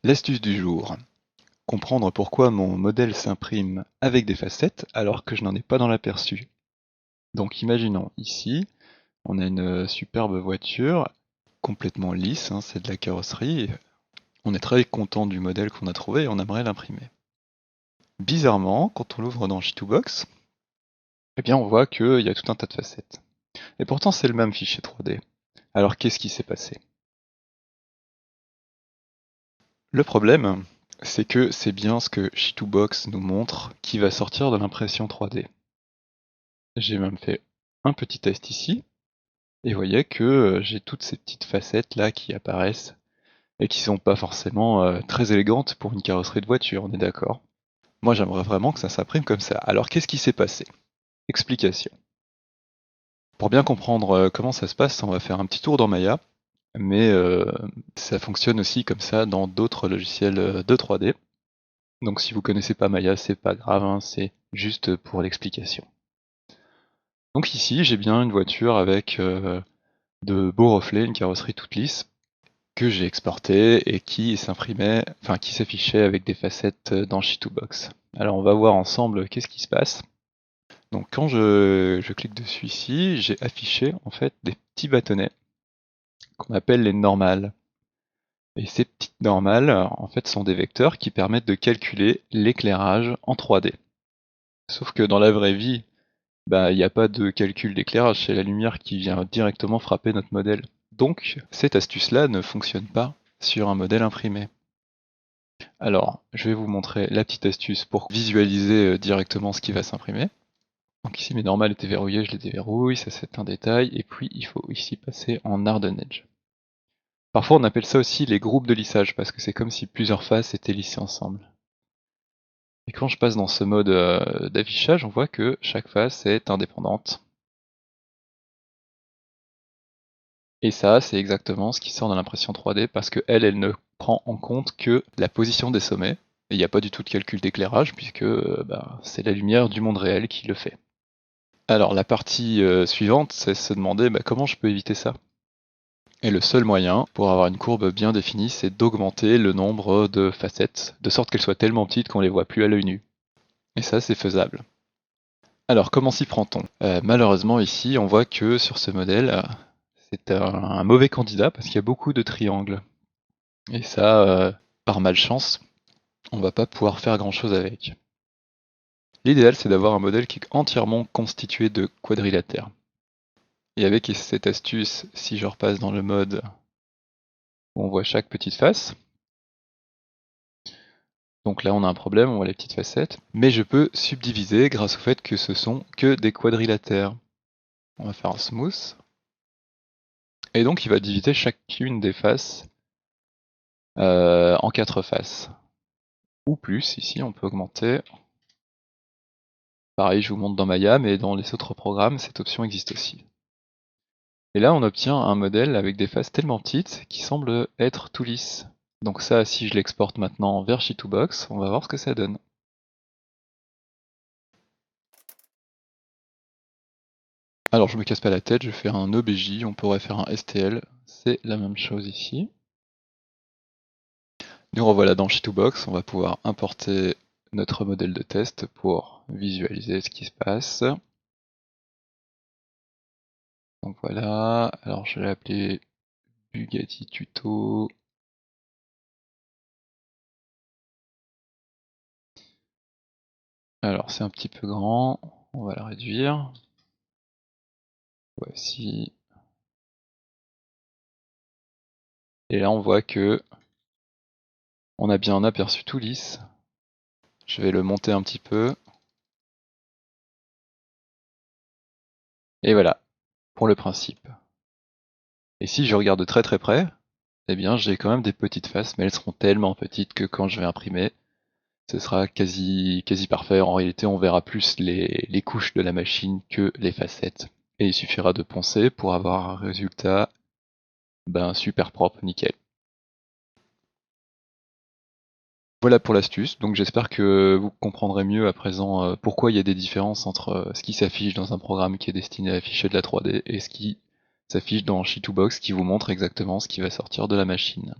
L'astuce du jour. Comprendre pourquoi mon modèle s'imprime avec des facettes alors que je n'en ai pas dans l'aperçu. Donc imaginons ici, on a une superbe voiture, complètement lisse, hein, c'est de la carrosserie. On est très content du modèle qu'on a trouvé et on aimerait l'imprimer. Bizarrement, quand on l'ouvre dans J2Box, eh bien on voit qu'il y a tout un tas de facettes. Et pourtant c'est le même fichier 3D. Alors qu'est-ce qui s'est passé? Le problème, c'est que c'est bien ce que J2Box nous montre qui va sortir de l'impression 3D. J'ai même fait un petit test ici, et vous voyez que j'ai toutes ces petites facettes là qui apparaissent, et qui sont pas forcément très élégantes pour une carrosserie de voiture, on est d'accord. Moi j'aimerais vraiment que ça s'imprime comme ça. Alors qu'est-ce qui s'est passé? Explication. Pour bien comprendre comment ça se passe, on va faire un petit tour dans Maya, mais ça fonctionne aussi comme ça dans d'autres logiciels de 3D. Donc si vous connaissez pas Maya, c'est pas grave, hein, c'est juste pour l'explication. Donc ici, j'ai bien une voiture avec de beaux reflets, une carrosserie toute lisse, que j'ai exportée et qui s'imprimait, enfin qui s'affichait avec des facettes dans J2Box. Alors on va voir ensemble qu'est-ce qui se passe. Donc quand je clique dessus ici, j'ai affiché en fait des petits bâtonnets qu'on appelle les normales. Et ces petites normales, en fait, sont des vecteurs qui permettent de calculer l'éclairage en 3D. Sauf que dans la vraie vie, bah, il n'y a pas de calcul d'éclairage, c'est la lumière qui vient directement frapper notre modèle. Donc, cette astuce-là ne fonctionne pas sur un modèle imprimé. Alors, je vais vous montrer la petite astuce pour visualiser directement ce qui va s'imprimer. Donc ici, mes normales étaient verrouillées, je les déverrouille, ça c'est un détail, et puis il faut ici passer en Harden Edge. Parfois on appelle ça aussi les groupes de lissage, parce que c'est comme si plusieurs faces étaient lissées ensemble. Et quand je passe dans ce mode d'affichage, on voit que chaque face est indépendante. Et ça, c'est exactement ce qui sort de l'impression 3D, parce que elle ne prend en compte que la position des sommets, et il n'y a pas du tout de calcul d'éclairage, puisque c'est la lumière du monde réel qui le fait. Alors la partie suivante, c'est se demander comment je peux éviter ça. Et le seul moyen pour avoir une courbe bien définie, c'est d'augmenter le nombre de facettes, de sorte qu'elles soient tellement petites qu'on les voit plus à l'œil nu. Et ça, c'est faisable. Alors, comment s'y prend-on? Malheureusement, ici, on voit que sur ce modèle, c'est un mauvais candidat parce qu'il y a beaucoup de triangles. Et ça, par malchance, on va pas pouvoir faire grand-chose avec. L'idéal, c'est d'avoir un modèle qui est entièrement constitué de quadrilatères. Et avec cette astuce, si je repasse dans le mode où on voit chaque petite face, donc là on a un problème, on voit les petites facettes, mais je peux subdiviser grâce au fait que ce sont que des quadrilatères. On va faire un smooth, et donc il va diviser chacune des faces en 4 faces. Ou plus, ici on peut augmenter. Pareil, je vous montre dans Maya, mais dans les autres programmes, cette option existe aussi. Et là on obtient un modèle avec des faces tellement petites qui semblent être tout lisses. Donc ça, si je l'exporte maintenant vers J2Box, on va voir ce que ça donne. Alors je me casse pas la tête, je fais un OBJ, on pourrait faire un STL, c'est la même chose ici. Nous revoilà dans J2Box, on va pouvoir importer notre modèle de test pour visualiser ce qui se passe. Donc voilà, alors je l'ai appelé Bugatti Tuto. Alors c'est un petit peu grand, on va le réduire. Voici. Et là on voit que on a bien un aperçu tout lisse. Je vais le monter un petit peu. Et voilà, pour le principe. Et si je regarde de très très près, eh bien j'ai quand même des petites faces, mais elles seront tellement petites que quand je vais imprimer, ce sera quasi parfait. En réalité, on verra plus les couches de la machine que les facettes. Et il suffira de poncer pour avoir un résultat super propre, nickel. Voilà pour l'astuce, donc j'espère que vous comprendrez mieux à présent pourquoi il y a des différences entre ce qui s'affiche dans un programme qui est destiné à afficher de la 3D et ce qui s'affiche dans J2Box qui vous montre exactement ce qui va sortir de la machine.